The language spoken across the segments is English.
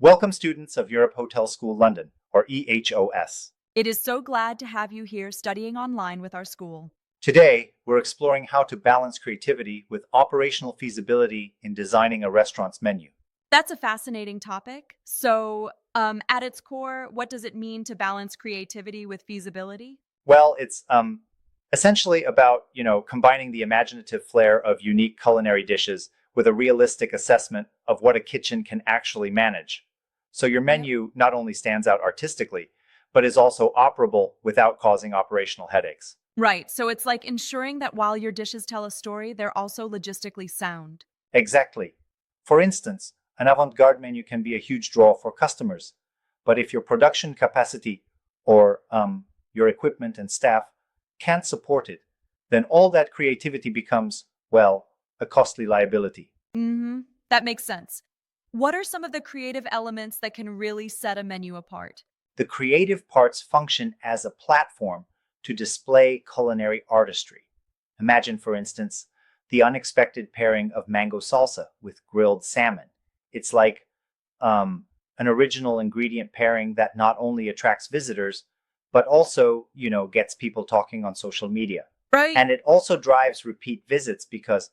Welcome, students of Europe Hotel School London, or EHOS. It is so glad to have you here studying online with our school. Today, we're exploring how to balance creativity with operational feasibility in designing a restaurant's menu. That's a fascinating topic. At its core, what does it mean to balance creativity with feasibility? Well, it's essentially about, combining the imaginative flair of unique culinary dishes with a realistic assessment of what a kitchen can actually manage. So your Yep. menu not only stands out artistically, but is also operable without causing operational headaches. Right. So it's like ensuring that while your dishes tell a story, they're also logistically sound. Exactly. For instance, an avant-garde menu can be a huge draw for customers, but if your production capacity or your equipment and staff can't support it, then all that creativity becomes, well, a costly liability. Mm-hmm. That makes sense. What are some of the creative elements that can really set a menu apart? The creative parts function as a platform to display culinary artistry. Imagine, for instance, the unexpected pairing of mango salsa with grilled salmon. It's like an original ingredient pairing that not only attracts visitors, but also, gets people talking on social media. Right. And it also drives repeat visits because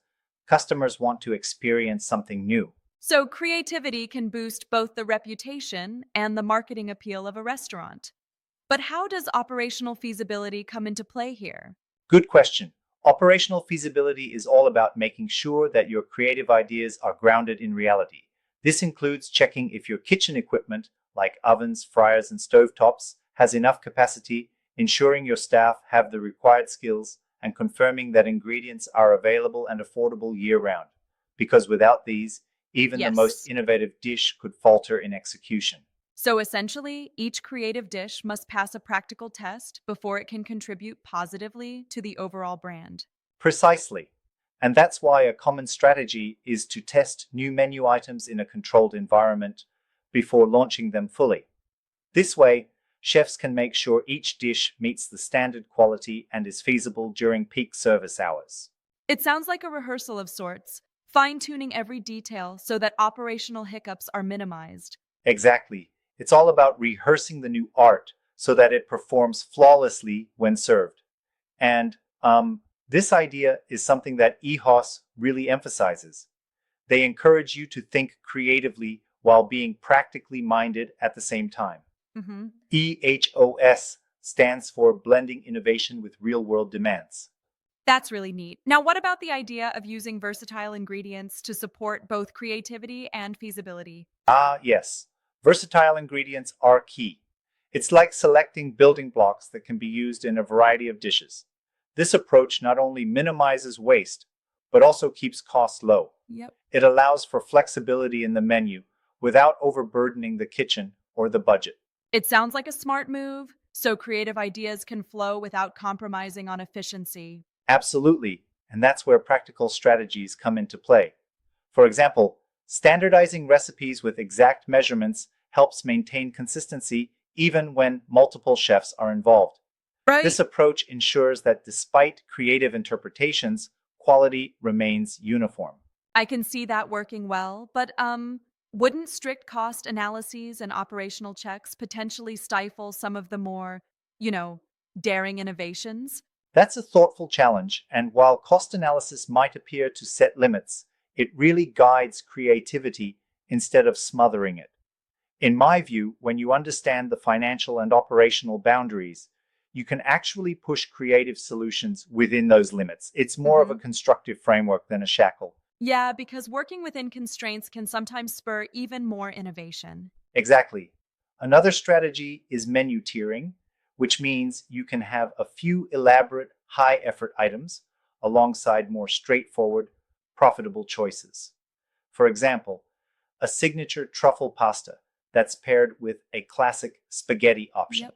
customers want to experience something new. So, creativity can boost both the reputation and the marketing appeal of a restaurant. But how does operational feasibility come into play here? Good question. Operational feasibility is all about making sure that your creative ideas are grounded in reality. This includes checking if your kitchen equipment, like ovens, fryers, and stovetops, has enough capacity, ensuring your staff have the required skills, and confirming that ingredients are available and affordable year round. Because without these, even the most Yes. innovative dish could falter in execution. So essentially, each creative dish must pass a practical test before it can contribute positively to the overall brand. Precisely. And that's why a common strategy is to test new menu items in a controlled environment before launching them fully. This way, chefs can make sure each dish meets the standard quality and is feasible during peak service hours. It sounds like a rehearsal of sorts, fine tuning every detail so that operational hiccups are minimized. Exactly. It's all about rehearsing the new art so that it performs flawlessly when served. And this idea is something that EHOS really emphasizes. They encourage you to think creatively while being practically minded at the same time. Hmm. EHOS stands for Blending Innovation with Real World Demands. That's really neat. Now, what about the idea of using versatile ingredients to support both creativity and feasibility? Ah, yes, versatile ingredients are key. It's like selecting building blocks that can be used in a variety of dishes. This approach not only minimizes waste, but also keeps costs low. Yep. It allows for flexibility in the menu without overburdening the kitchen or the budget. It sounds like a smart move, so creative ideas can flow without compromising on efficiency. Absolutely, and that's where practical strategies come into play. For example, standardizing recipes with exact measurements helps maintain consistency even when multiple chefs are involved. This Right. approach ensures that despite creative interpretations, quality remains uniform. I can see that working well, but wouldn't strict cost analyses and operational checks potentially stifle some of the more, you know, daring innovations? That's a thoughtful challenge, and while cost analysis might appear to set limits, it really guides creativity instead of smothering it. In my view, when you understand the financial and operational boundaries, you can actually push creative solutions within those limits. It's more of a Hmm. constructive framework than a shackle. Yeah, because working within constraints can sometimes spur even more innovation. Exactly. Another strategy is menu tiering, which means you can have a few elaborate, high effort items alongside more straightforward, profitable choices. For example, a signature truffle pasta that's paired with a classic spaghetti option. Yep.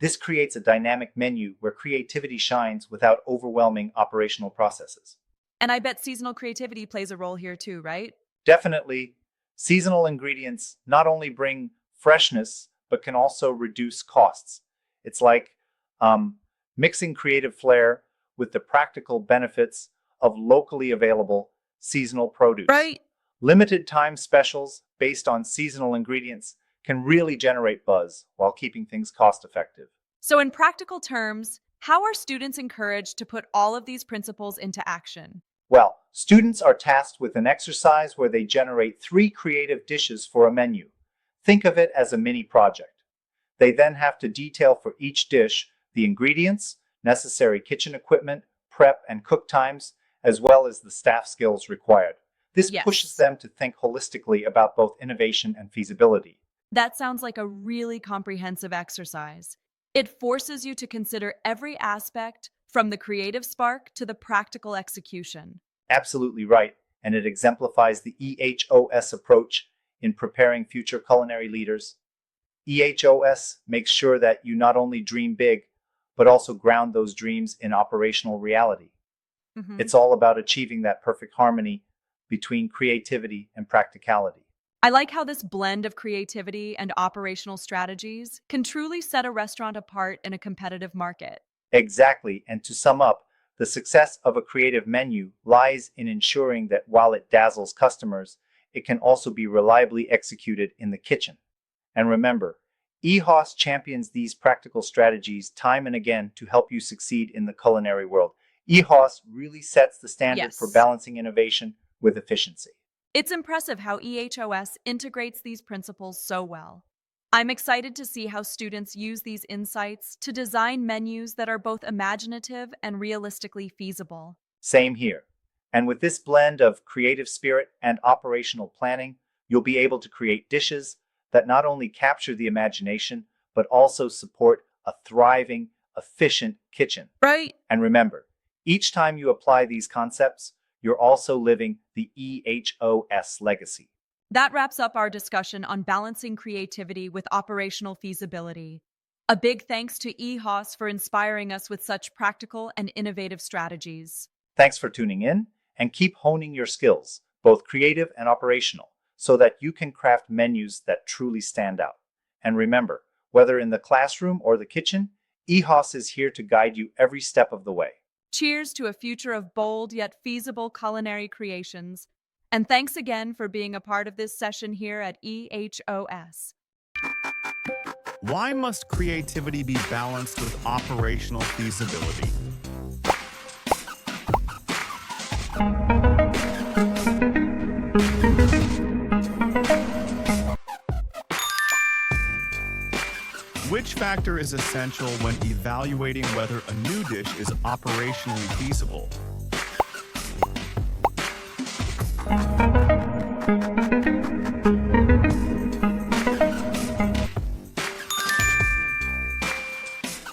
This creates a dynamic menu where creativity shines without overwhelming operational processes. And I bet seasonal creativity plays a role here too, right? Definitely, seasonal ingredients not only bring freshness, but can also reduce costs. It's like um, mixing creative flair with the practical benefits of locally available seasonal produce. Right. Limited time specials based on seasonal ingredients can really generate buzz while keeping things cost effective. So, in practical terms, how are students encouraged to put all of these principles into action? Well, students are tasked with an exercise where they generate 3 creative dishes for a menu. Think of it as a mini project. They then have to detail for each dish the ingredients, necessary kitchen equipment, prep and cook times, as well as the staff skills required. This pushes Yes, them to think holistically about both innovation and feasibility. that sounds like a really comprehensive exercise. It forces you to consider every aspect, from the creative spark to the practical execution. Absolutely right, and it exemplifies the EHOS approach in preparing future culinary leaders. EHOS makes sure that you not only dream big, but also ground those dreams in operational reality. Mhm. It's all about achieving that perfect harmony between creativity and practicality. I like how this blend of creativity and operational strategies can truly set a restaurant apart in a competitive market. Exactly, and to sum up, the success of a creative menu lies in ensuring that while it dazzles customers, it can also be reliably executed in the kitchen. And remember, EHOS champions these practical strategies time and again to help you succeed in the culinary world. EHOS really sets the standard for Yes. balancing innovation with efficiency. It's impressive how EHOS integrates these principles so well. I'm excited to see how students use these insights to design menus that are both imaginative and realistically feasible. Same here. And with this blend of creative spirit and operational planning, you'll be able to create dishes that not only capture the imagination, but also support a thriving, efficient kitchen. Right. And remember, each time you apply these concepts, you're also living the EHOS legacy. That wraps up our discussion on balancing creativity with operational feasibility. A big thanks to EHOS for inspiring us with such practical and innovative strategies. Thanks for tuning in and keep honing your skills, both creative and operational, so that you can craft menus that truly stand out. And remember, whether in the classroom or the kitchen, EHOS is here to guide you every step of the way. Cheers to a future of bold yet feasible culinary creations. And thanks again for being a part of this session here at EHOS. Why must creativity be balanced with operational feasibility? Which factor is essential when evaluating whether a new dish is operationally feasible?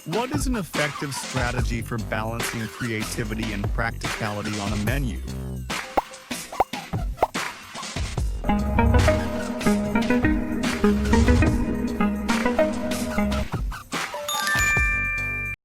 What is an effective strategy for balancing creativity and practicality on a menu?